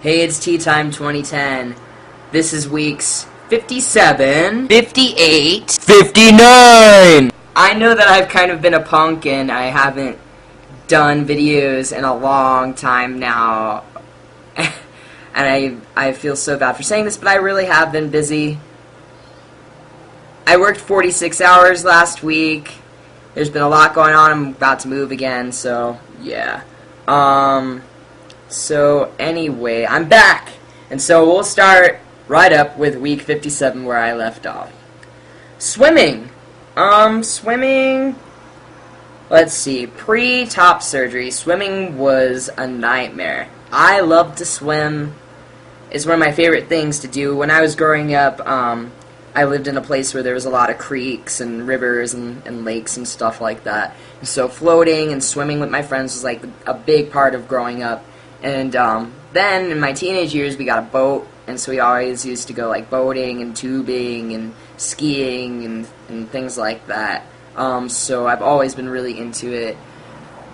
Hey, it's Tea Time 2010. This is weeks 57, 58, 59! I know that I've kind of been a punk and I haven't done videos in a long time now. And I feel so bad for saying this, but I really have been busy. I worked 46 hours last week. There's been a lot going on. I'm about to move again, so yeah. So anyway, I'm back. And so we'll start right up with week 57 where I left off. Swimming. Swimming, let's see, pre-top surgery, swimming was a nightmare. I loved to swim. It's one of my favorite things to do. When I was growing up, I lived in a place where there was a lot of creeks and rivers and lakes and stuff like that. And so floating and swimming with my friends was like a big part of growing up. And then in my teenage years we got a boat, and so we always used to go like boating and tubing and skiing and things like that. So I've always been really into it.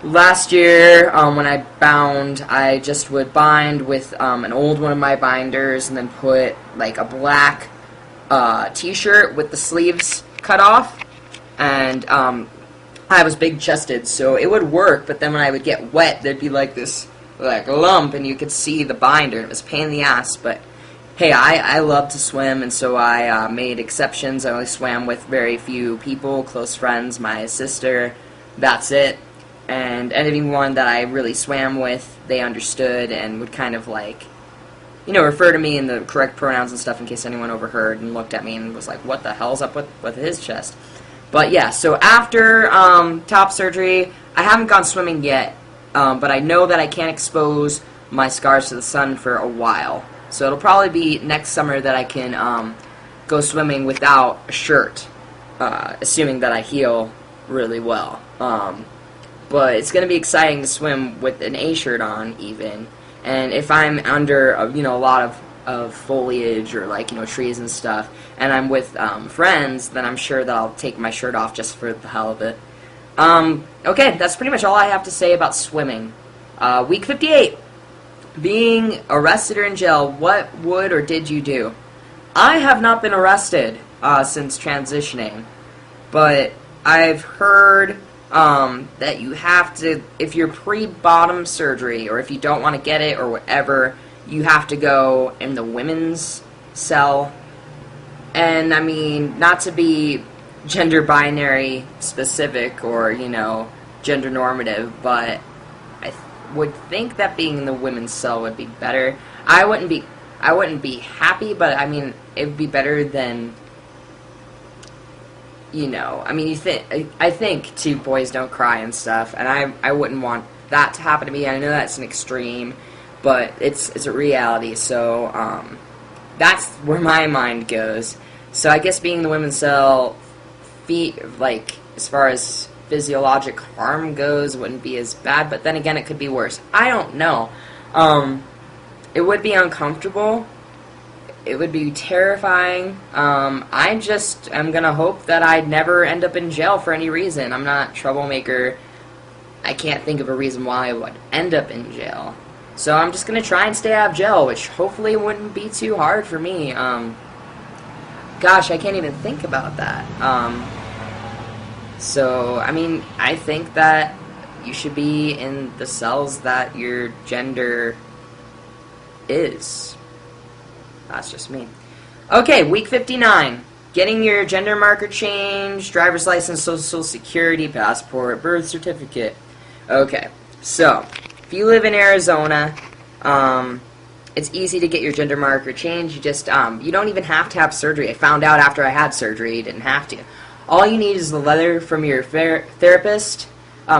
Last year, when I bound, I just would bind with an old one of my binders and then put like a black t-shirt with the sleeves cut off, and I was big-chested, so it would work, but then when I would get wet, there'd be like this lump, and you could see the binder, and it was a pain in the ass, but hey, I love to swim, and so I made exceptions. I only swam with very few people, close friends, my sister, that's it, and anyone that I really swam with, they understood and would kind of like, you know, refer to me in the correct pronouns and stuff in case anyone overheard and looked at me and was like, what the hell's up with his chest? But yeah, so after top surgery, I haven't gone swimming yet, but I know that I can't expose my scars to the sun for a while. So it'll probably be next summer that I can go swimming without a shirt, assuming that I heal really well. But it's going to be exciting to swim with an A-shirt on, even. And if I'm under, a lot of foliage or, like, trees and stuff, and I'm with friends, then I'm sure that I'll take my shirt off just for the hell of it. Okay, that's pretty much all I have to say about swimming. Week 58. Being arrested or in jail, what would or did you do? I have not been arrested since transitioning, but I've heard that you have to, if you're pre-bottom surgery, or if you don't want to get it, or whatever, you have to go in the women's cell. And, I mean, not to be gender binary specific, or, gender normative, but I would think that being in the women's cell would be better. I wouldn't be happy, but, I mean, it would be better than, I mean, I think two boys don't cry and stuff, and I wouldn't want that to happen to me. I know that's an extreme, but it's a reality, so that's where my mind goes. So I guess being in the women's cell, like, as far as physiologic harm goes, wouldn't be as bad, but then again, it could be worse. I don't know. It would be uncomfortable. It would be terrifying. I just am gonna hope that I'd never end up in jail for any reason. I'm not a troublemaker. I can't think of a reason why I would end up in jail. So I'm just gonna try and stay out of jail, which hopefully wouldn't be too hard for me. Gosh, I can't even think about that. So, I mean, I think that you should be in the cells that your gender is. That's just me. Okay, week 59. Getting your gender marker changed, driver's license, social security, passport, birth certificate. Okay, so, if you live in Arizona, it's easy to get your gender marker changed. You just, you don't even have to have surgery. I found out after I had surgery you didn't have to. All you need is a letter from your therapist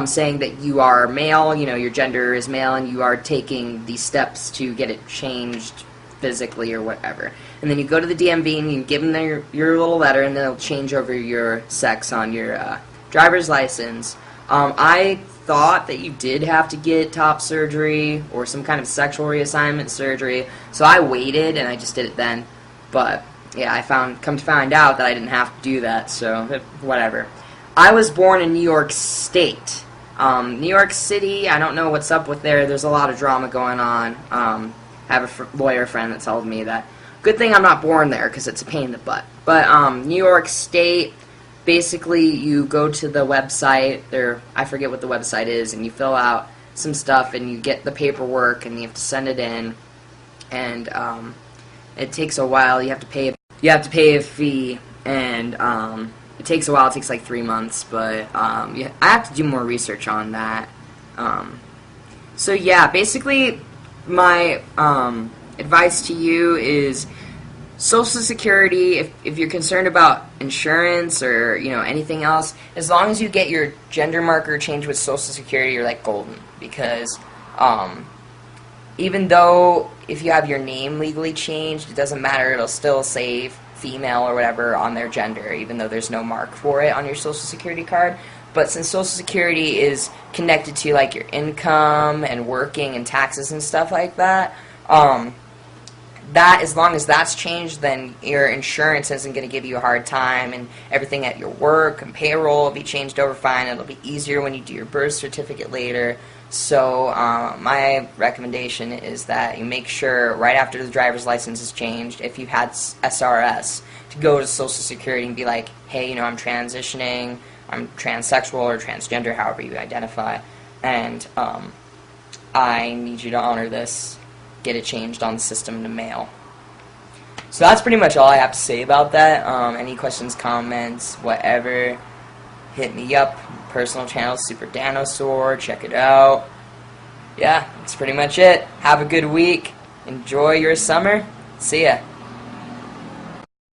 saying that you are male, your gender is male, and you are taking these steps to get it changed physically or whatever. And then you go to the DMV and you give them your little letter, and they'll change over your sex on your driver's license. I thought that you did have to get top surgery or some kind of sexual reassignment surgery, so I waited and I just did it then. But yeah, come to find out that I didn't have to do that, so whatever. I was born in New York State. New York City, I don't know what's up with there. There's a lot of drama going on. I have a lawyer friend that told me that. Good thing I'm not born there because it's a pain in the butt. But New York State, basically you go to the website, I forget what the website is, and you fill out some stuff and you get the paperwork and you have to send it in, and it takes a while. You have to pay a fee, and it takes a while. It takes like 3 months, but I have to do more research on that. So yeah, basically my advice to you is Social Security, if you're concerned about insurance or anything else, as long as you get your gender marker changed with Social Security, you're like golden, because even though if you have your name legally changed, it doesn't matter, it'll still say female or whatever on their gender, even though there's no mark for it on your Social Security card. But since Social Security is connected to like your income and working and taxes and stuff like that, as long as that's changed, then your insurance isn't going to give you a hard time, and everything at your work and payroll will be changed over fine. It'll be easier when you do your birth certificate later. So my recommendation is that you make sure right after the driver's license is changed, if you've had SRS, to go to Social Security and be like, hey, I'm transitioning, I'm transsexual or transgender, however you identify, and I need you to honor this. Get it changed on the system to male. So that's pretty much all I have to say about that. Any questions, comments, whatever, hit me up. Personal channel, superdanosaur. Check it out. Yeah, that's pretty much it. Have a good week. Enjoy your summer. See ya.